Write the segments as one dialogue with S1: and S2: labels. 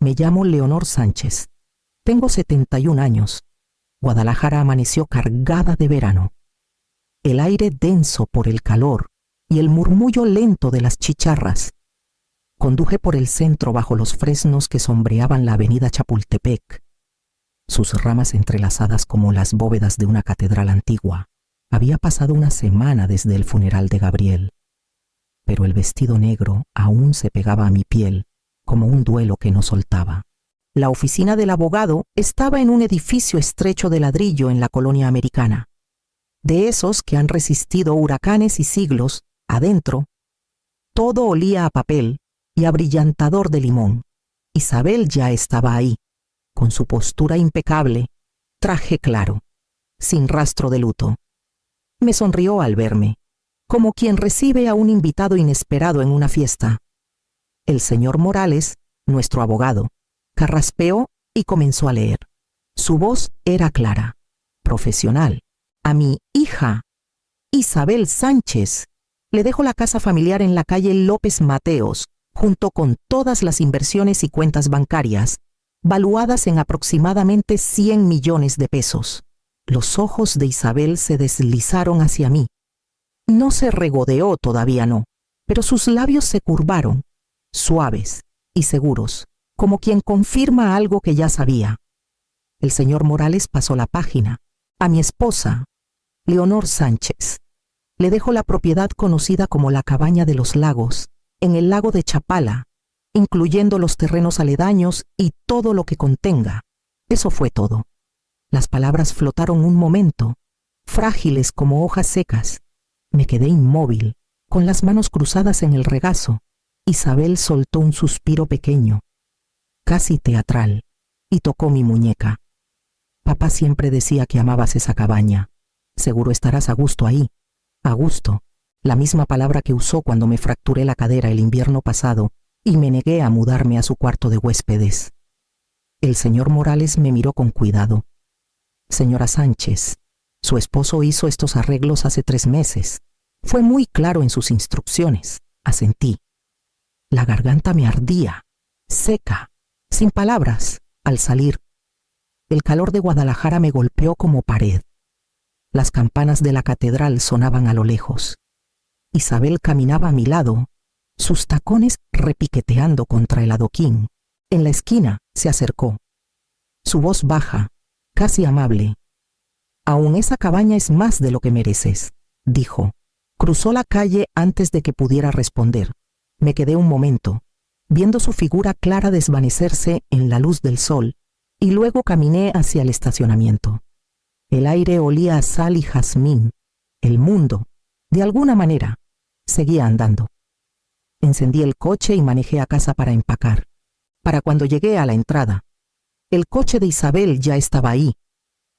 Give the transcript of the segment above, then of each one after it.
S1: Me llamo Leonor Sánchez. Tengo 71 años. Guadalajara amaneció cargada de verano. El aire denso por el calor y el murmullo lento de las chicharras. Conduje por el centro bajo los fresnos que sombreaban la avenida Chapultepec, sus ramas entrelazadas como las bóvedas de una catedral antigua. Había pasado una semana desde el funeral de Gabriel, pero el vestido negro aún se pegaba a mi piel como un duelo que no soltaba. La oficina del abogado estaba en un edificio estrecho de ladrillo en la colonia americana. De esos que han resistido huracanes y siglos, adentro, todo olía a papel y a brillantador de limón. Isabel ya estaba ahí, con su postura impecable, traje claro, sin rastro de luto. Me sonrió al verme, como quien recibe a un invitado inesperado en una fiesta. El señor Morales, nuestro abogado, carraspeó y comenzó a leer. Su voz era clara, profesional. A mi hija, Isabel Sánchez, le dejo la casa familiar en la calle López Mateos, junto con todas las inversiones y cuentas bancarias, valuadas en aproximadamente 100 millones de pesos. Los ojos de Isabel se deslizaron hacia mí. No se regodeó, todavía no, pero sus labios se curvaron, suaves y seguros, como quien confirma algo que ya sabía. El señor Morales pasó la página. A mi esposa, Leonor Sánchez, le dejo la propiedad conocida como la Cabaña de los Lagos, en el lago de Chapala, incluyendo los terrenos aledaños y todo lo que contenga. Eso fue todo. Las palabras flotaron un momento, frágiles como hojas secas. Me quedé inmóvil, con las manos cruzadas en el regazo. Isabel soltó un suspiro pequeño, casi teatral, y tocó mi muñeca. Papá siempre decía que amabas esa cabaña. Seguro estarás a gusto ahí. A gusto, la misma palabra que usó cuando me fracturé la cadera el invierno pasado y me negué a mudarme a su cuarto de huéspedes. El señor Morales me miró con cuidado. Señora Sánchez, su esposo hizo estos arreglos hace 3 meses. Fue muy claro en sus instrucciones. Asentí. La garganta me ardía, seca, sin palabras, al salir. El calor de Guadalajara me golpeó como pared. Las campanas de la catedral sonaban a lo lejos. Isabel caminaba a mi lado, sus tacones repiqueteando contra el adoquín. En la esquina se acercó. Su voz baja, casi amable. «Aún esa cabaña es más de lo que mereces», dijo. Cruzó la calle antes de que pudiera responder. Me quedé un momento, viendo su figura clara desvanecerse en la luz del sol, y luego caminé hacia el estacionamiento. El aire olía a sal y jazmín. El mundo, de alguna manera, seguía andando. Encendí el coche y manejé a casa para empacar. Para cuando llegué a la entrada, el coche de Isabel ya estaba ahí,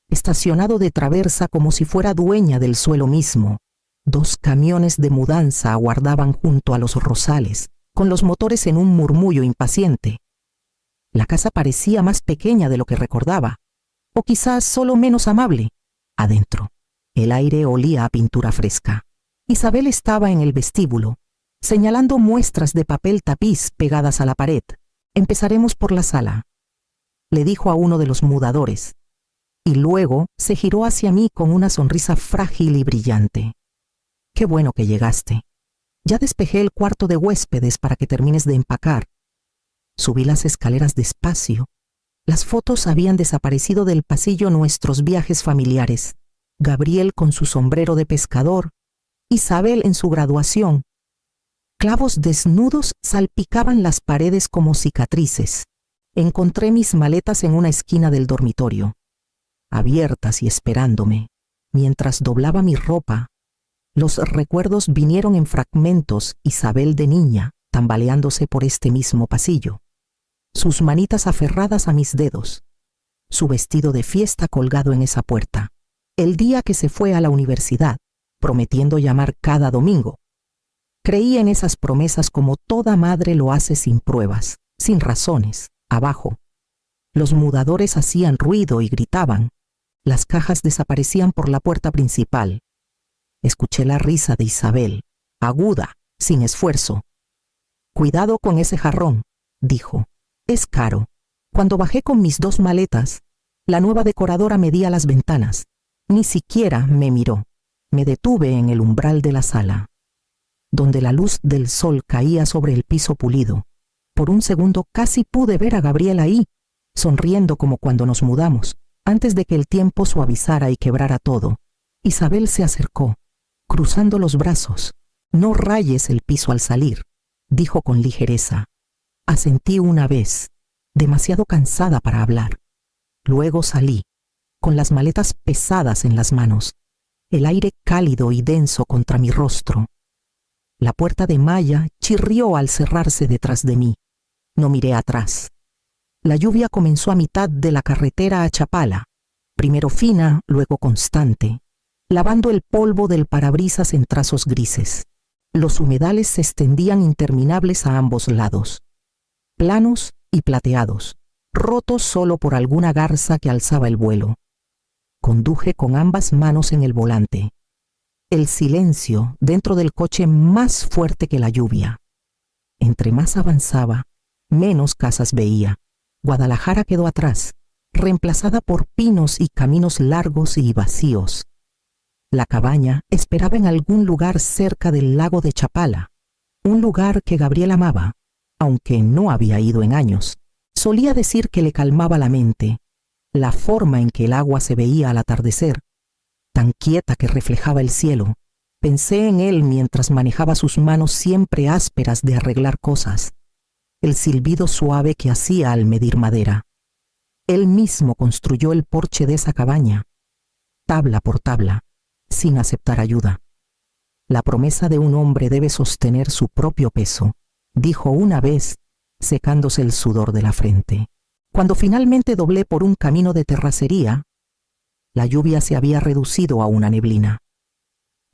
S1: estacionado de traversa como si fuera dueña del suelo mismo. 2 camiones de mudanza aguardaban junto a los rosales, con los motores en un murmullo impaciente. La casa parecía más pequeña de lo que recordaba, o quizás solo menos amable. Adentro, el aire olía a pintura fresca. Isabel estaba en el vestíbulo, señalando muestras de papel tapiz pegadas a la pared. «Empezaremos por la sala», le dijo a uno de los mudadores, y luego se giró hacia mí con una sonrisa frágil y brillante. «Qué bueno que llegaste. Ya despejé el cuarto de huéspedes para que termines de empacar». Subí las escaleras despacio. Las fotos habían desaparecido del pasillo nuestros viajes familiares. Gabriel con su sombrero de pescador, Isabel en su graduación. Clavos desnudos salpicaban las paredes como cicatrices. Encontré mis maletas en una esquina del dormitorio, abiertas y esperándome. Mientras doblaba mi ropa, los recuerdos vinieron en fragmentos. Isabel de niña, tambaleándose por este mismo pasillo, sus manitas aferradas a mis dedos, su vestido de fiesta colgado en esa puerta, el día que se fue a la universidad, prometiendo llamar cada domingo. Creí en esas promesas como toda madre lo hace, sin pruebas, sin razones. Abajo, los mudadores hacían ruido y gritaban. Las cajas desaparecían por la puerta principal. Escuché la risa de Isabel, aguda, sin esfuerzo. «Cuidado con ese jarrón», dijo. «Es caro, Cuando bajé con mis 2 maletas, la nueva decoradora medía las ventanas. Ni siquiera me miró. Me detuve en el umbral de la sala, donde la luz del sol caía sobre el piso pulido. Por un segundo casi pude ver a Gabriel ahí, sonriendo como cuando nos mudamos, antes de que el tiempo suavizara y quebrara todo. Isabel se acercó, cruzando los brazos. «No rayes el piso al salir», dijo con ligereza. Asentí una vez, demasiado cansada para hablar. Luego salí, con las maletas pesadas en las manos, el aire cálido y denso contra mi rostro. La puerta de malla chirrió al cerrarse detrás de mí. No miré atrás. La lluvia comenzó a mitad de la carretera a Chapala, primero fina, luego constante, lavando el polvo del parabrisas en trazos grises. Los humedales se extendían interminables a ambos lados, planos y plateados, rotos solo por alguna garza que alzaba el vuelo. Conduje con ambas manos en el volante. El silencio dentro del coche más fuerte que la lluvia. Entre más avanzaba, menos casas veía. Guadalajara quedó atrás, reemplazada por pinos y caminos largos y vacíos. La cabaña esperaba en algún lugar cerca del lago de Chapala, un lugar que Gabriel amaba, aunque no había ido en años. Solía decir que le calmaba la mente, la forma en que el agua se veía al atardecer, tan quieta que reflejaba el cielo. Pensé en él mientras manejaba sus manos siempre ásperas de arreglar cosas, el silbido suave que hacía al medir madera. Él mismo construyó el porche de esa cabaña, tabla por tabla, sin aceptar ayuda. La promesa de un hombre debe sostener su propio peso, dijo una vez, secándose el sudor de la frente. Cuando finalmente doblé por un camino de terracería, la lluvia se había reducido a una neblina.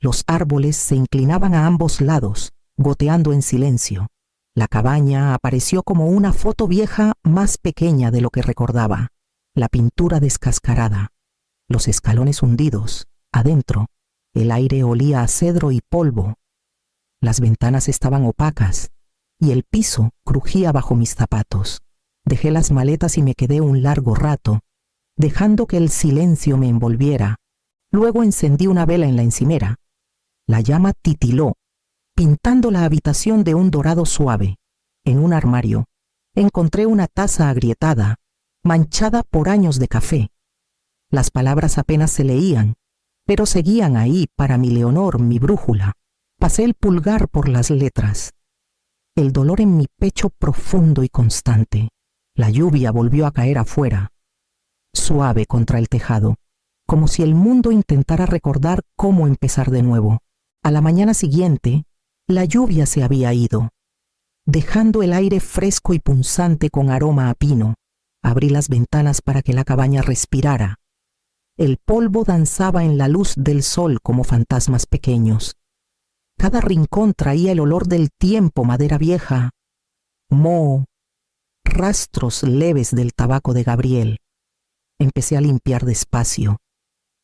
S1: Los árboles se inclinaban a ambos lados, goteando en silencio. La cabaña apareció como una foto vieja más pequeña de lo que recordaba. La pintura descascarada, los escalones hundidos. Adentro, el aire olía a cedro y polvo. Las ventanas estaban opacas y el piso crujía bajo mis zapatos. Dejé las maletas y me quedé un largo rato, dejando que el silencio me envolviera. Luego encendí una vela en la encimera. La llama titiló, pintando la habitación de un dorado suave. En un armario encontré una taza agrietada, manchada por años de café. Las palabras apenas se leían, pero seguían ahí para mi Leonor, mi brújula. Pasé el pulgar por las letras. El dolor en mi pecho profundo y constante. La lluvia volvió a caer afuera, suave contra el tejado, como si el mundo intentara recordar cómo empezar de nuevo. A la mañana siguiente, la lluvia se había ido, dejando el aire fresco y punzante con aroma a pino. Abrí las ventanas para que la cabaña respirara. El polvo danzaba en la luz del sol como fantasmas pequeños. Cada rincón traía el olor del tiempo, madera vieja, moho, rastros leves del tabaco de Gabriel. Empecé a limpiar despacio,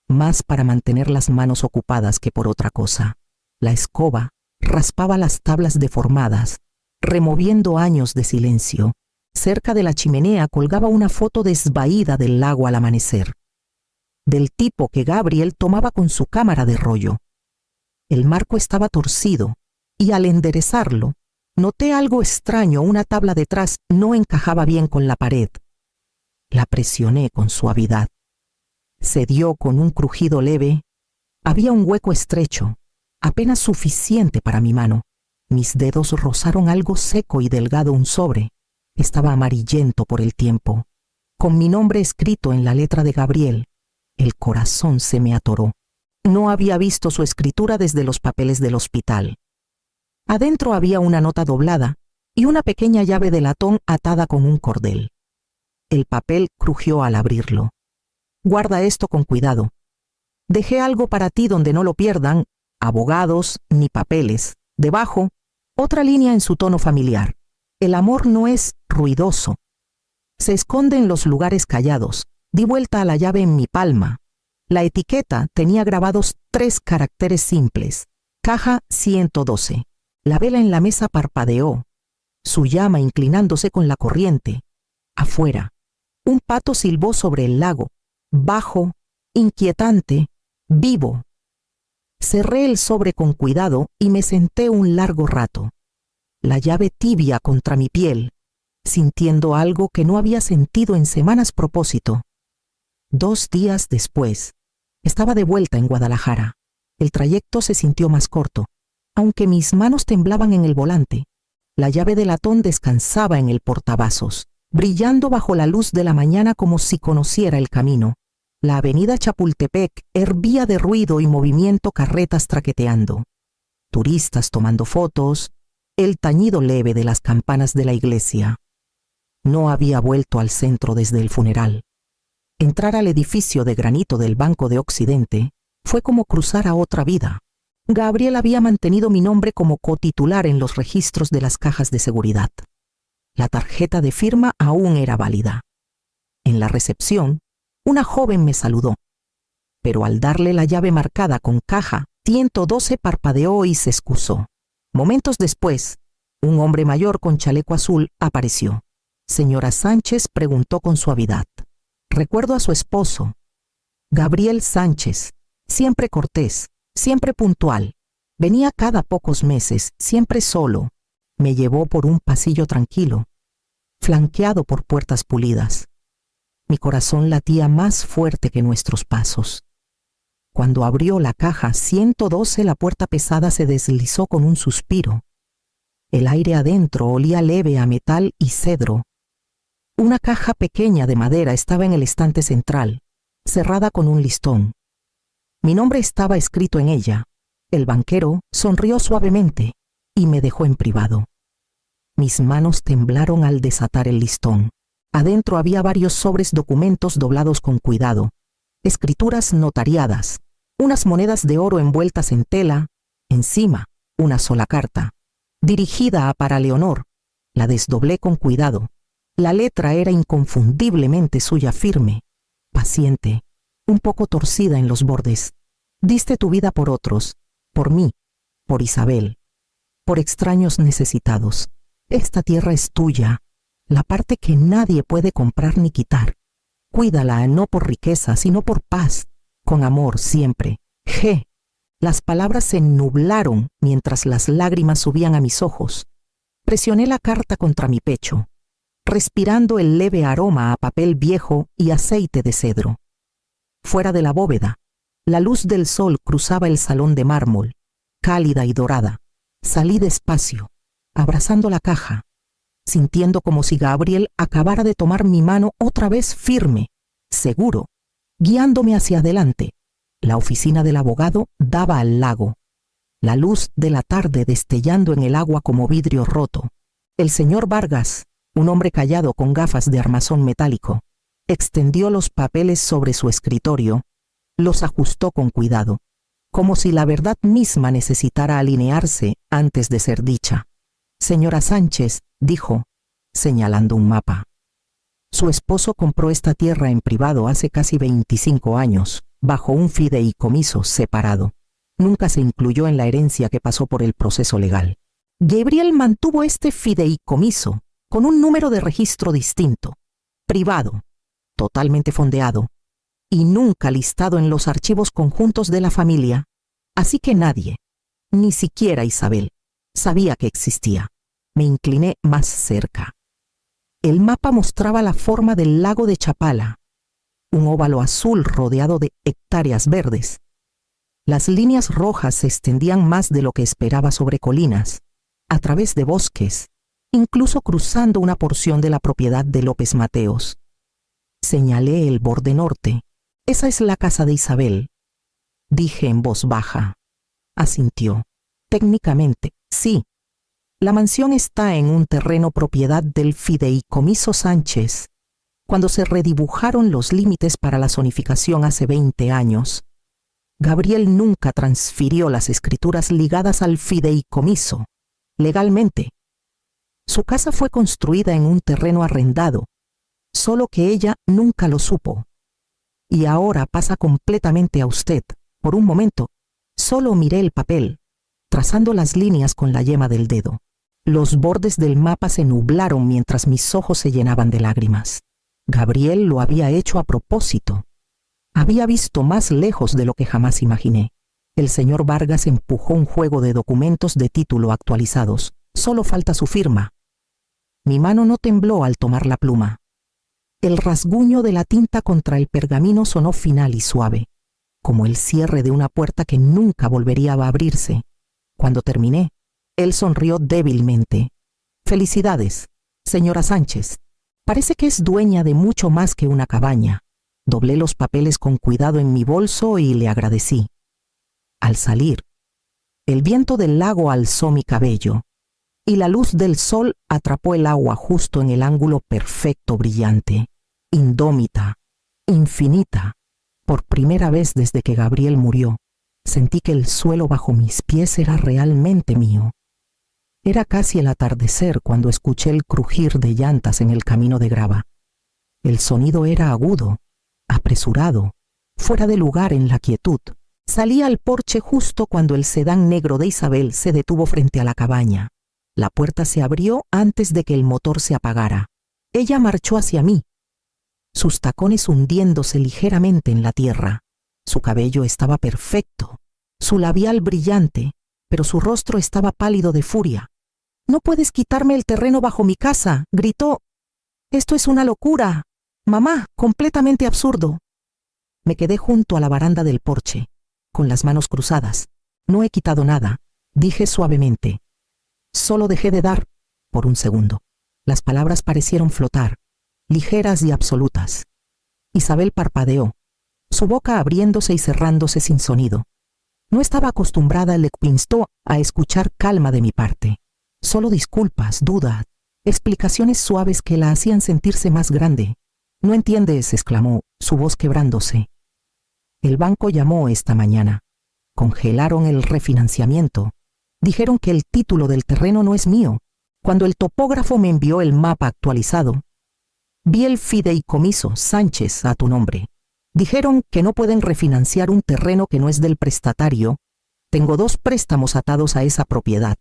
S1: más para mantener las manos ocupadas que por otra cosa. La escoba raspaba las tablas deformadas, removiendo años de silencio. Cerca de la chimenea colgaba una foto desvaída del lago al amanecer, del tipo que Gabriel tomaba con su cámara de rollo. El marco estaba torcido, y al enderezarlo, noté algo extraño. Una tabla detrás no encajaba bien con la pared. La presioné con suavidad. Cedió con un crujido leve. Había un hueco estrecho, apenas suficiente para mi mano. Mis dedos rozaron algo seco y delgado. Un sobre. Estaba amarillento por el tiempo, con mi nombre escrito en la letra de Gabriel. El corazón se me atoró. No había visto su escritura desde los papeles del hospital. Adentro había una nota doblada y una pequeña llave de latón atada con un cordel. El papel crujió al abrirlo. Guarda esto con cuidado. Dejé algo para ti donde no lo pierdan, abogados ni papeles. Debajo, otra línea en su tono familiar. El amor no es ruidoso. Se esconde en los lugares callados. Di vuelta a la llave en mi palma. La etiqueta tenía grabados 3 caracteres simples. Caja 112. La vela en la mesa parpadeó, su llama inclinándose con la corriente. Afuera, Un pato silbó sobre el lago, bajo, inquietante, vivo. Cerré el sobre con cuidado y me senté un largo rato, la llave tibia contra mi piel, sintiendo algo que no había sentido en semanas propósito. 2 días después, estaba de vuelta en Guadalajara. El trayecto se sintió más corto, aunque mis manos temblaban en el volante. La llave de latón descansaba en el portavasos, brillando bajo la luz de la mañana como si conociera el camino. La avenida Chapultepec hervía de ruido y movimiento, carretas traqueteando, turistas tomando fotos, el tañido leve de las campanas de la iglesia. No había vuelto al centro desde el funeral. Entrar al edificio de granito del Banco de Occidente fue como cruzar a otra vida. Gabriel había mantenido mi nombre como cotitular en los registros de las cajas de seguridad. La tarjeta de firma aún era válida. En la recepción, una joven me saludó, pero al darle la llave marcada con caja 112 parpadeó y se excusó. Momentos después, un hombre mayor con chaleco azul apareció. Señora Sánchez, preguntó con suavidad. Recuerdo a su esposo, Gabriel Sánchez, siempre cortés, siempre puntual. Venía cada pocos meses, siempre solo. Me llevó por un pasillo tranquilo, flanqueado por puertas pulidas. Mi corazón latía más fuerte que nuestros pasos. Cuando abrió la caja 112, la puerta pesada se deslizó con un suspiro. El aire adentro olía leve a metal y cedro. Una caja pequeña de madera estaba en el estante central, cerrada con un listón. Mi nombre estaba escrito en ella. El banquero sonrió suavemente y me dejó en privado. Mis manos temblaron al desatar el listón. Adentro había varios sobres, documentos doblados con cuidado, escrituras notariadas, unas monedas de oro envueltas en tela, encima una sola carta, dirigida a para Leonor. La desdoblé con cuidado. La letra era inconfundiblemente suya, firme, paciente, un poco torcida en los bordes. Diste tu vida por otros, por mí, por Isabel, por extraños necesitados. Esta tierra es tuya, la parte que nadie puede comprar ni quitar. Cuídala, no por riqueza, sino por paz, con amor siempre. G. Las palabras se nublaron mientras las lágrimas subían a mis ojos. Presioné la carta contra mi pecho, respirando el leve aroma a papel viejo y aceite de cedro. Fuera de la bóveda, la luz del sol cruzaba el salón de mármol, cálida y dorada. Salí despacio, abrazando la caja, sintiendo como si Gabriel acabara de tomar mi mano otra vez firme, seguro, guiándome hacia adelante. La oficina del abogado daba al lago, la luz de la tarde destellando en el agua como vidrio roto. El señor Vargas, un hombre callado con gafas de armazón metálico, extendió los papeles sobre su escritorio, los ajustó con cuidado, como si la verdad misma necesitara alinearse antes de ser dicha. Señora Sánchez, dijo, señalando un mapa. Su esposo compró esta tierra en privado hace casi 25 años, bajo un fideicomiso separado. Nunca se incluyó en la herencia que pasó por el proceso legal. Gabriel mantuvo este fideicomiso con un número de registro distinto, privado, totalmente fondeado, y nunca listado en los archivos conjuntos de la familia, así que nadie, ni siquiera Isabel, sabía que existía. Me incliné más cerca. El mapa mostraba la forma del lago de Chapala, un óvalo azul rodeado de hectáreas verdes. Las líneas rojas se extendían más de lo que esperaba sobre colinas, a través de bosques, incluso cruzando una porción de la propiedad de López Mateos. Señalé el borde norte. Esa es la casa de Isabel, dije en voz baja. Asintió. Técnicamente, sí. La mansión está en un terreno propiedad del fideicomiso Sánchez. Cuando se redibujaron los límites para la zonificación hace 20 años, Gabriel nunca transfirió las escrituras ligadas al fideicomiso, legalmente. Su casa fue construida en un terreno arrendado, solo que ella nunca lo supo. Y ahora pasa completamente a usted. Por un momento, solo miré el papel, trazando las líneas con la yema del dedo. Los bordes del mapa se nublaron mientras mis ojos se llenaban de lágrimas. Gabriel lo había hecho a propósito. Había visto más lejos de lo que jamás imaginé. El señor Vargas empujó un juego de documentos de título actualizados. Solo falta su firma. Mi mano no tembló al tomar la pluma. El rasguño de la tinta contra el pergamino sonó final y suave, como el cierre de una puerta que nunca volvería a abrirse. Cuando terminé, él sonrió débilmente. «Felicidades, señora Sánchez. Parece que es dueña de mucho más que una cabaña». Doblé los papeles con cuidado en mi bolso y le agradecí. Al salir, el viento del lago alzó mi cabello y la luz del sol atrapó el agua justo en el ángulo perfecto, brillante, indómita, infinita. Por primera vez desde que Gabriel murió, sentí que el suelo bajo mis pies era realmente mío. Era casi el atardecer cuando escuché el crujir de llantas en el camino de grava. El sonido era agudo, apresurado, fuera de lugar en la quietud. Salí al porche justo cuando el sedán negro de Isabel se detuvo frente a la cabaña. La puerta se abrió antes de que el motor se apagara. Ella marchó hacia mí, sus tacones hundiéndose ligeramente en la tierra. Su cabello estaba perfecto, su labial brillante, pero su rostro estaba pálido de furia. «No puedes quitarme el terreno bajo mi casa», gritó. «Esto es una locura. Mamá, completamente absurdo». Me quedé junto a la baranda del porche, con las manos cruzadas. «No he quitado nada», dije suavemente. Solo dejé de dar, por un segundo. Las palabras parecieron flotar, ligeras y absolutas. Isabel parpadeó, su boca abriéndose y cerrándose sin sonido. No estaba acostumbrada, le instó a escuchar calma de mi parte. Solo disculpas, dudas, explicaciones suaves que la hacían sentirse más grande. «No entiendes», exclamó, su voz quebrándose. «El banco llamó esta mañana. Congelaron el refinanciamiento. Dijeron que el título del terreno no es mío. Cuando el topógrafo me envió el mapa actualizado, vi el fideicomiso Sánchez a tu nombre. Dijeron que no pueden refinanciar un terreno que no es del prestatario. Tengo 2 préstamos atados a esa propiedad».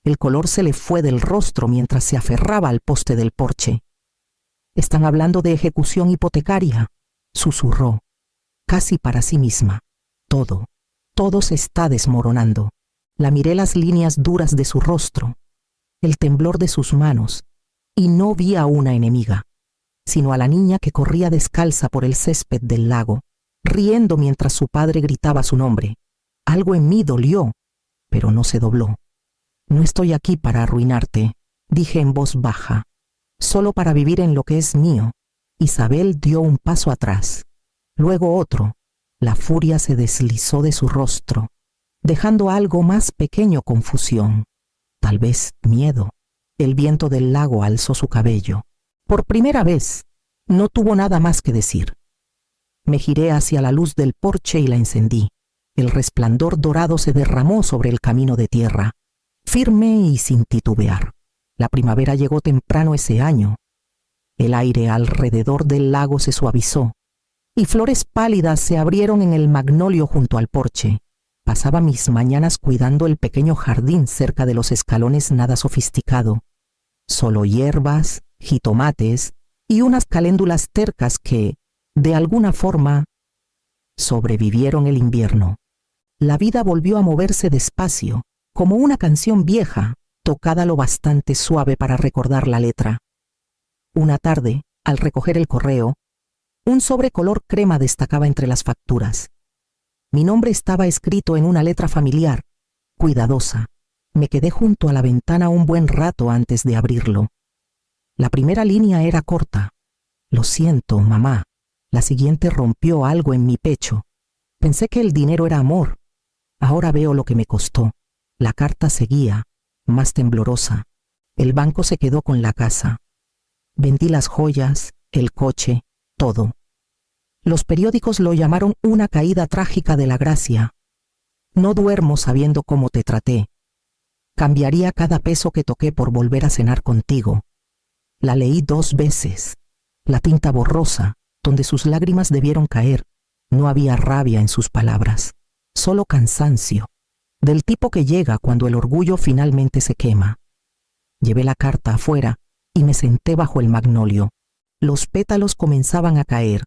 S1: El color se le fue del rostro mientras se aferraba al poste del porche. «Están hablando de ejecución hipotecaria», susurró, casi para sí misma. Todo se está desmoronando». La miré las líneas duras de su rostro, el temblor de sus manos, y no vi a una enemiga, sino a la niña que corría descalza por el césped del lago, riendo mientras su padre gritaba su nombre. Algo en mí dolió, pero no se dobló. «No estoy aquí para arruinarte», dije en voz baja, «solo para vivir en lo que es mío». Isabel dio un paso atrás, luego otro. La furia se deslizó de su rostro, dejando algo más pequeño: confusión, tal vez miedo. El viento del lago alzó su cabello. Por primera vez, no tuvo nada más que decir. Me giré hacia la luz del porche y la encendí. El resplandor dorado se derramó sobre el camino de tierra, firme y sin titubear. La primavera llegó temprano ese año. El aire alrededor del lago se suavizó, y flores pálidas se abrieron en el magnolio junto al porche. Pasaba mis mañanas cuidando el pequeño jardín cerca de los escalones, nada sofisticado. Solo hierbas, jitomates y unas caléndulas tercas que, de alguna forma, sobrevivieron el invierno. La vida volvió a moverse despacio, como una canción vieja, tocada lo bastante suave para recordar la letra. Una tarde, al recoger el correo, un sobre color crema destacaba entre las facturas. Mi nombre estaba escrito en una letra familiar, cuidadosa. Me quedé junto a la ventana un buen rato antes de abrirlo. La primera línea era corta. «Lo siento, mamá». La siguiente rompió algo en mi pecho. Pensé que el dinero era amor. Ahora veo lo que me costó. La carta seguía, más temblorosa. El banco se quedó con la casa. Vendí las joyas, el coche, todo. Los periódicos lo llamaron una caída trágica de la gracia. No duermo sabiendo cómo te traté. Cambiaría cada peso que toqué por volver a cenar contigo. La leí 2 veces. La tinta borrosa, donde sus lágrimas debieron caer. No había rabia en sus palabras, solo cansancio, del tipo que llega cuando el orgullo finalmente se quema. Llevé la carta afuera y me senté bajo el magnolio. Los pétalos comenzaban a caer,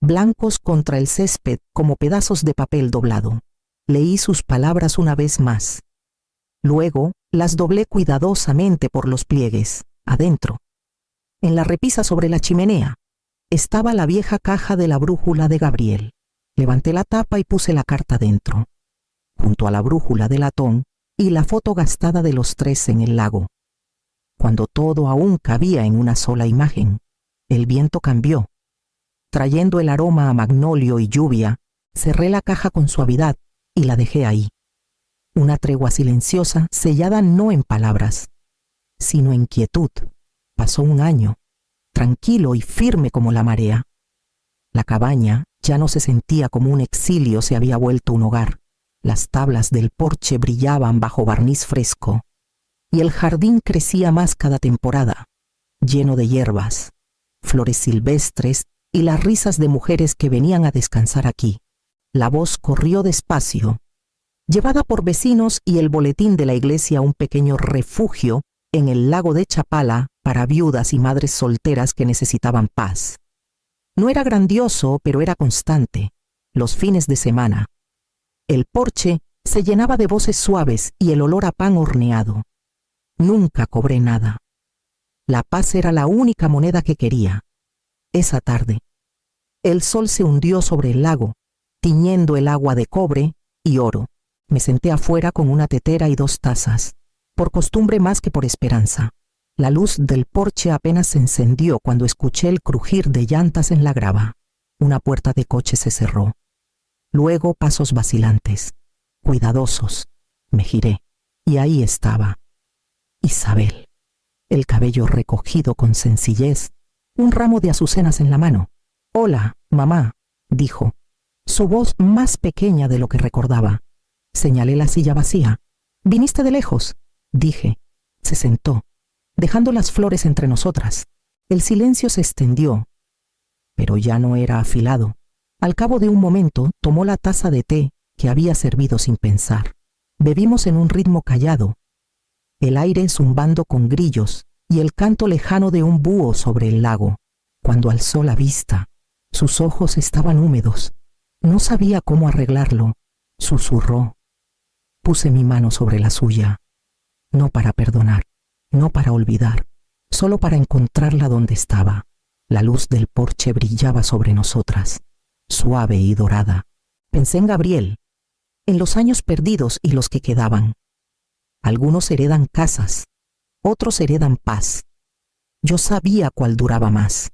S1: blancos contra el césped como pedazos de papel doblado. Leí sus palabras una vez más. Luego las doblé cuidadosamente por los pliegues, adentro. En la repisa sobre la chimenea estaba la vieja caja de la brújula de Gabriel. Levanté la tapa y puse la carta dentro, junto a la brújula de latón y la foto gastada de los tres en el lago. Cuando todo aún cabía en una sola imagen, el viento cambió. Trayendo el aroma a magnolio y lluvia, cerré la caja con suavidad y la dejé ahí. Una tregua silenciosa, sellada no en palabras, sino en quietud. Pasó un año, tranquilo y firme como la marea. La cabaña ya no se sentía como un exilio, se había vuelto un hogar. Las tablas del porche brillaban bajo barniz fresco, y el jardín crecía más cada temporada, lleno de hierbas, flores silvestres y las risas de mujeres que venían a descansar aquí. La voz corrió despacio, llevada por vecinos y el boletín de la iglesia a un pequeño refugio en el lago de Chapala para viudas y madres solteras que necesitaban paz. No era grandioso, pero era constante. Los fines de semana, el porche se llenaba de voces suaves y el olor a pan horneado. Nunca cobré nada. La paz era la única moneda que quería. Esa tarde, el sol se hundió sobre el lago, tiñendo el agua de cobre y oro. Me senté afuera con una tetera y 2 tazas, por costumbre más que por esperanza. La luz del porche apenas se encendió cuando escuché el crujir de llantas en la grava. Una puerta de coche se cerró. Luego pasos vacilantes, cuidadosos. Me giré, y ahí estaba Isabel, el cabello recogido con sencillez, un ramo de azucenas en la mano. «Hola, mamá», dijo, su voz más pequeña de lo que recordaba. Señalé la silla vacía. «¿Viniste de lejos?», dije. Se sentó, dejando las flores entre nosotras. El silencio se extendió, pero ya no era afilado. Al cabo de un momento tomó la taza de té que había servido sin pensar. Bebimos en un ritmo callado, el aire zumbando con grillos y el canto lejano de un búho sobre el lago. Cuando alzó la vista, sus ojos estaban húmedos. No sabía cómo arreglarlo. Susurró. Puse mi mano sobre la suya, no para perdonar, no para olvidar, solo para encontrarla donde estaba. La luz del porche brillaba sobre nosotras, suave y dorada. Pensé en Gabriel, en los años perdidos y los que quedaban. Algunos heredan casas, otros heredan paz. Yo sabía cuál duraba más.